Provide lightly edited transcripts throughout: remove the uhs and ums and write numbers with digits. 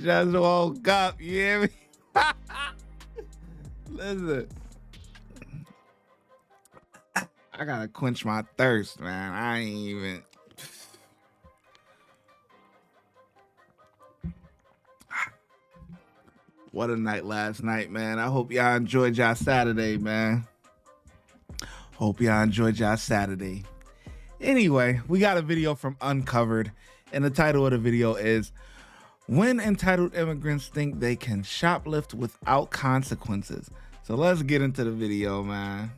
just woke up, you hear me? Listen. I gotta quench my thirst, man. I ain't even. What a night last night, man. I hope y'all enjoyed y'all Saturday, man. Hope y'all enjoyed y'all Saturday. Anyway, we got a video from Uncovered, and the title of the video is When Entitled Immigrants Think They Can Shoplift Without Consequences. So let's get into the video, man.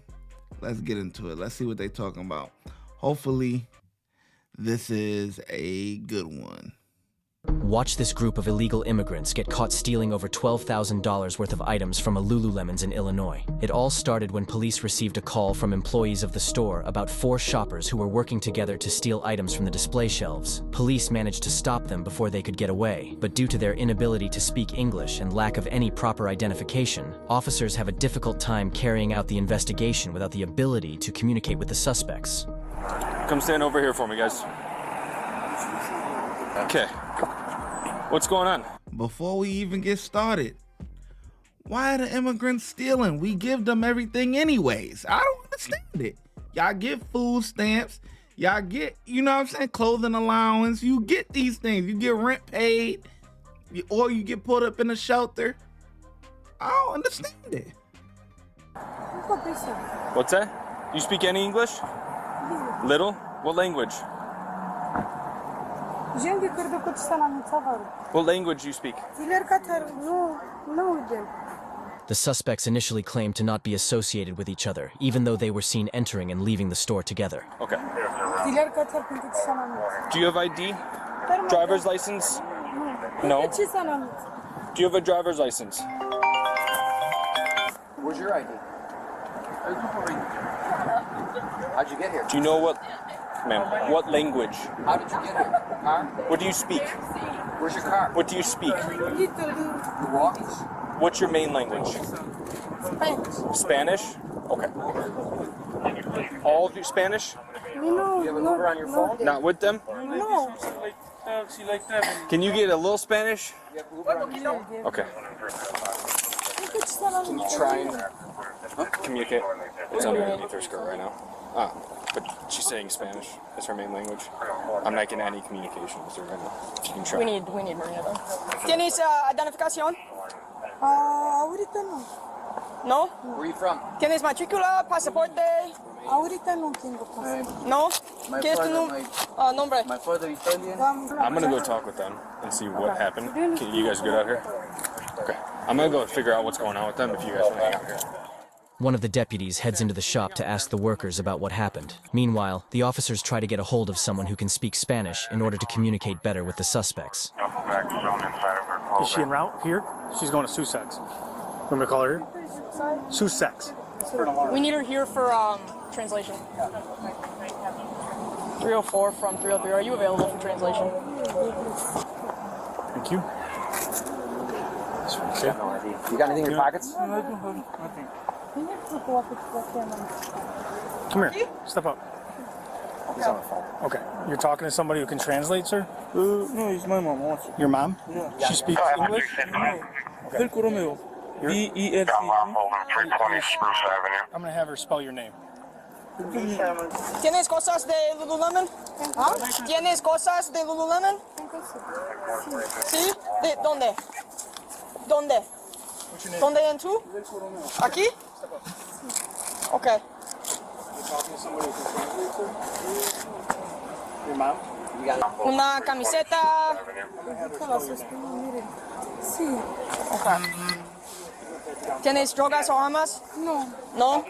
Let's get into it. Let's see what they're talking about. Hopefully, this is a good one. Watch this group of illegal immigrants get caught stealing over $12,000 worth of items from a Lululemon's in Illinois. It all started when police received a call from employees of the store about 4 shoppers who were working together to steal items from the display shelves. Police managed to stop them before they could get away, but due to their inability to speak English and lack of any proper identification, officers have a difficult time carrying out the investigation without the ability to communicate with the suspects. Come stand over here for me, guys. Okay. What's going on? Before we even get started, why are the immigrants stealing? We give them everything anyways. I don't understand it. Y'all get food stamps. Y'all get, you know what I'm saying, clothing allowance. You get these things. You get rent paid. Or you get put up in a shelter. I don't understand it. What's that? You speak any English? Little? What language? What language you speak? The suspects initially claimed to not be associated with each other, even though they were seen entering and leaving the store together. Okay. Do you have ID? Driver's license? No? Do you have a driver's license? Where's your ID? How'd you get here? Do you know what, ma'am, what language? How did you get here? Car? What do you speak? Where's your car? What do you speak? You walk? What's your main language? Spanish? Okay. All do Spanish? No. You have a number on your phone? Not with them? No. Can you get a little Spanish? You have Uber on your phone? Okay. Can you try and Communicate. It's underneath her skirt right now. Ah, but she's saying Spanish. That's her main language. I'm not getting any communication with her right now. If you can try. We need Maria though. ¿Tienes identificación? Ahorita no. No? Where are you from? ¿Tienes matrícula, pasaporte? Ahorita no tengo pasaporte. No? ¿Qué es tu nombre? My father Italian. I'm gonna go talk with them and see what happened. Can you guys get out here? Okay. I'm gonna go figure out what's going on with them if you guys want to hang out here. One of the deputies heads into the shop to ask the workers about what happened. Meanwhile, the officers try to get a hold of someone who can speak Spanish in order to communicate better with the suspects. Is she en route here? She's going to Sussex. You want me to call her here? Sussex. We need her here for translation. 304 from 303. Are you available for translation? Thank you. You got anything in your pockets? Come here. Step up. He's on the phone. Okay. You're talking to somebody who can translate, sir? No, it's my mom. Your mom? Yeah. She speaks English? Del Coromeo. B-E-L-C. I'm going to have her spell your name. ¿Tienes cosas de Lululemon? ¿Tienes cosas de Lululemon? ¿Sí? ¿De dónde? ¿Dónde? ¿Dónde en tú? ¿Aquí? Okay. Your mom? Una camiseta. Sí. Okay. ¿Tienes drogas o armas? No. No?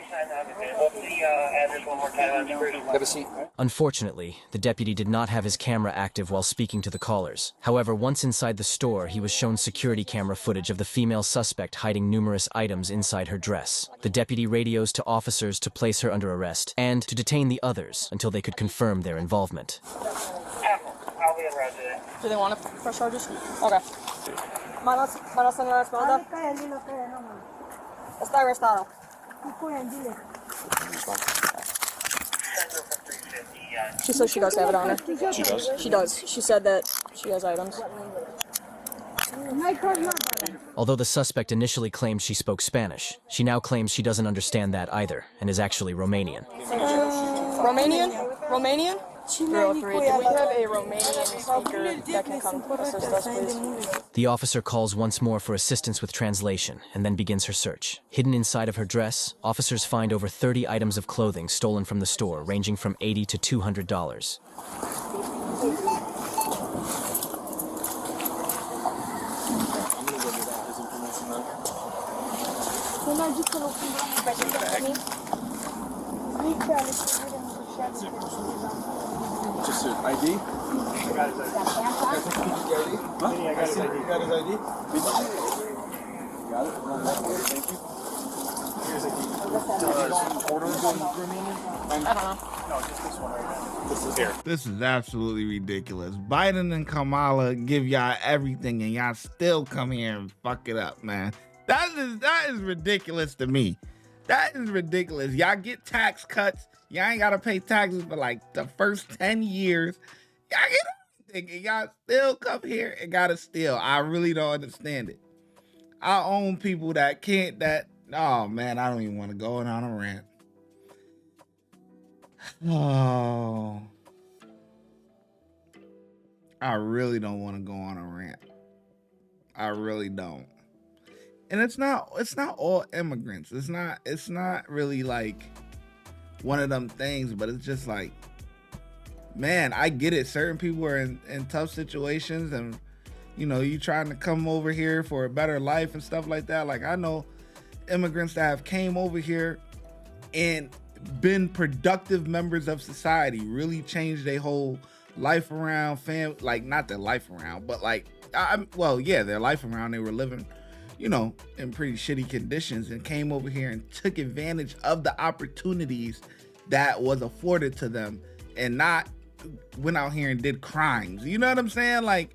Have a seat. Unfortunately, the deputy did not have his camera active while speaking to the callers. However, once inside the store, he was shown security camera footage of the female suspect hiding numerous items inside her dress. The deputy radios to officers to place her under arrest and to detain the others until they could confirm their involvement. Do they want to press charges? Okay. Manos en la espalda. Está arrestado. She says she does have it on her. She does? She does. She said that she has items. Although the suspect initially claimed she spoke Spanish, she now claims she doesn't understand that either and is actually Romanian. Romanian? Romanian? Cine Do we have a Romanian speaker that can come assist us, please? The officer calls once more for assistance with translation and then begins her search. Hidden inside of her dress, officers find over 30 items of clothing stolen from the store, ranging from $80 to $200. Just an ID? I got his ID. I got his ID. You got his ID? Got it? Thank you. Here's ID. Orders in Romanian? I don't know. No, just this one right now. This is here. This is absolutely ridiculous. Biden and Kamala give y'all everything and y'all still come here and fuck it up, man. That is ridiculous to me. That is ridiculous. Y'all get tax cuts. Y'all ain't gotta pay taxes for like the first 10 years. Y'all get everything and y'all still come here and gotta steal. I really don't understand it. I own people that can't, oh man, I don't even want to go on a rant. Oh, I really don't want to go on a rant. I really don't. And it's not all immigrants. It's not really like one of them things, but it's just like, man, I get it. Certain people are in tough situations and, you know, you trying to come over here for a better life and stuff like that. Like, I know immigrants that have came over here and been productive members of society, really changed their whole life around, like not their life around, but like, their life around. They were living, you know, in pretty shitty conditions and came over here and took advantage of the opportunities that was afforded to them and not went out here and did crimes. You know what I'm saying? Like,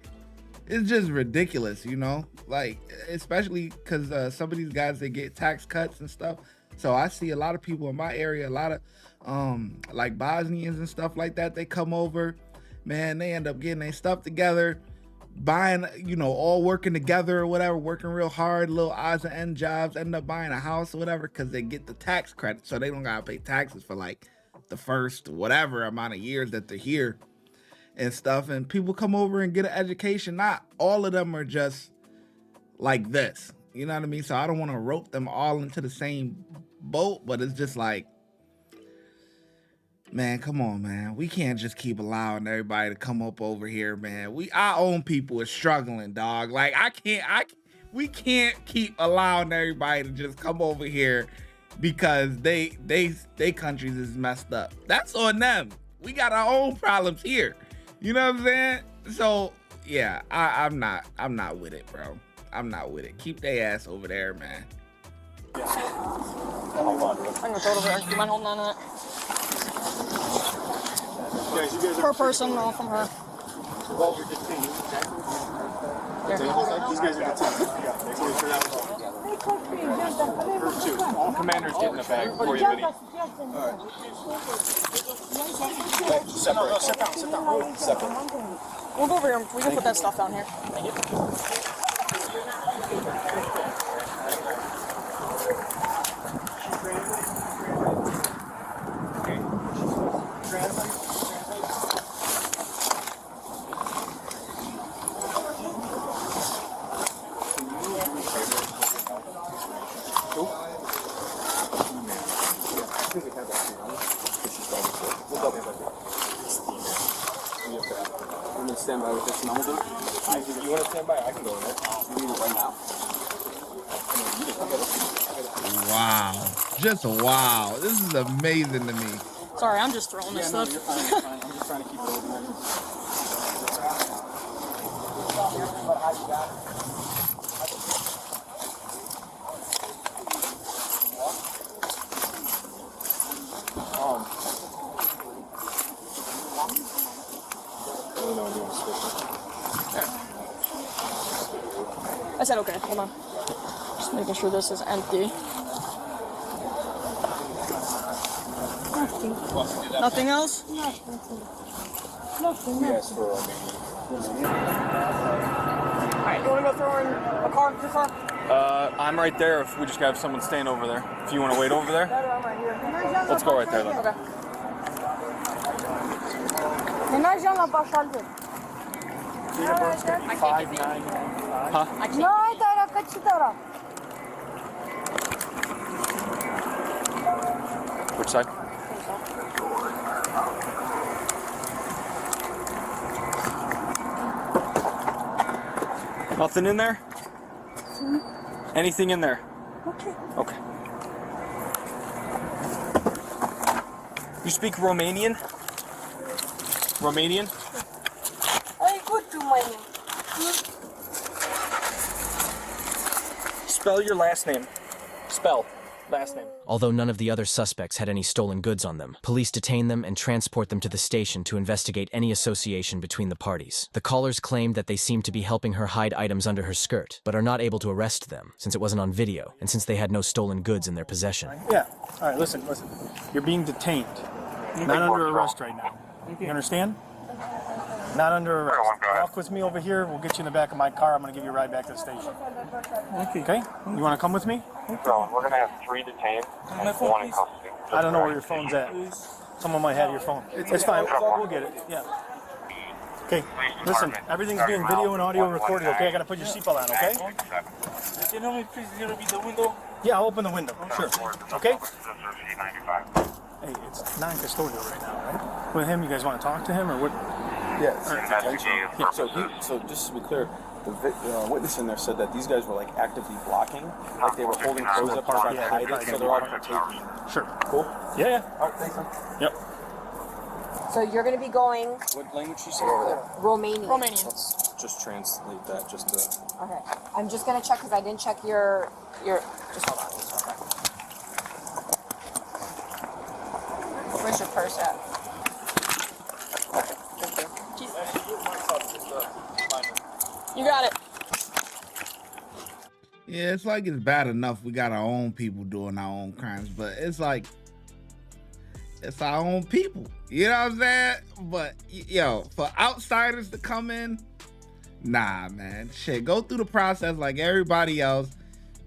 it's just ridiculous, you know, like, especially because some of these guys, they get tax cuts and stuff. So I see a lot of people in my area, a lot of like Bosnians and stuff like that. They come over, man, they end up getting their stuff together, buying, you know, all working together or whatever, working real hard, little odds and end jobs, end up buying a house or whatever because they get the tax credit. So they don't got to pay taxes for like the first whatever amount of years that they're here and stuff. And people come over and get an education. Not all of them are just like this. You know what I mean? So I don't want to rope them all into the same boat, but it's just like, man, come on, man. We can't just keep allowing everybody to come up over here, man. Our own people are struggling, dog. Like, we can't keep allowing everybody to just come over here because they countries is messed up. That's on them. We got our own problems here. You know what I'm saying? So yeah, I'm not with it, bro. I'm not with it. Keep their ass over there, man. I'm gonna throw it over there. Do you mind holding on to that? Per person, all from her. These guys are detained. All commanders get in a bag before you leave. Sit down. We'll go over here. We can put that stuff down here. Thank you. Stand by with this moment. You want to stand by? I can go in there. You need it right now. Wow. Just wow. This is amazing to me. Sorry, I'm just throwing this stuff. You're fine. I'm just trying to keep it open. I said okay, hold on. Just making sure this is empty. Nothing. Nothing else? Nothing. Yes, for Romania. Alright, you wanna go throw her in a car, your car? I'm right there if we just have someone staying over there. If you want to wait over there, I'm right here. let's go right there then. Okay. Menajam la başaldı. Huh? Ne tara kaçı tara? Which side? Nothing in there? Anything in there? Okay. Okay. You speak Romanian? Romanian? I go to my name. Spell your last name. Spell last name. Although none of the other suspects had any stolen goods on them, police detain them and transport them to the station to investigate any association between the parties. The callers claimed that they seemed to be helping her hide items under her skirt, but are not able to arrest them, since it wasn't on video, and since they had no stolen goods in their possession. Yeah. All right, listen. You're being detained. Not under arrest right now. You understand? Not under arrest. Walk with me over here. We'll get you in the back of my car. I'm going to give you a ride back to the station. Okay? You want to come with me? So we're going to have 3 detained and 1 in custody. I don't know where your phone's at. Someone might have your phone. It's fine. We'll get it. Yeah. Okay. Listen, everything's being video and audio recorded, okay? I got to put your seatbelt on, okay? Can you please be the window? Yeah, I'll open the window. Sure. Okay? Hey, it's non-custodial right now, right? With him, you guys want to talk to him or what? Yes. Yeah. So just to be clear, the witness in there said that these guys were like actively blocking, like they were holding clothes up, trying to hide it, so they're all partaking. Sure. Cool. Yeah. All right, thanks. Yep. So you're gonna be going What language she said? Romanian. Let's just translate that just to. Okay. I'm just gonna check because I didn't check your. Just hold on. Just hold on. Where's your purse at? Thank you. You got it. Yeah, it's like it's bad enough we got our own people doing our own crimes, but it's like it's our own people. You know what I'm saying? But yo, for outsiders to come in, nah, man. Shit, go through the process like everybody else.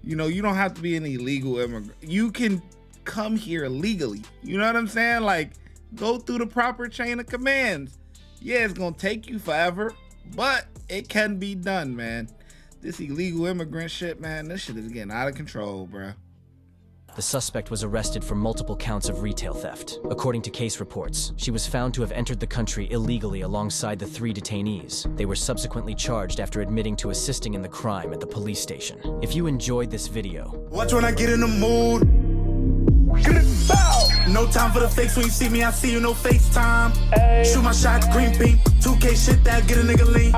You know, you don't have to be an illegal immigrant. You can come here legally. You know what I'm saying? Like, go through the proper chain of commands. Yeah, it's gonna take you forever, but it can be done, man. This illegal immigrant shit, man, this shit is getting out of control, bruh. The suspect was arrested for multiple counts of retail theft. According to case reports, she was found to have entered the country illegally alongside the 3 detainees. They were subsequently charged after admitting to assisting in the crime at the police station. If you enjoyed this video, watch when I get in the mood. No time for the fakes. When you see me, I see you, no FaceTime. Shoot my shot, green beam. 2K shit that get a nigga lean.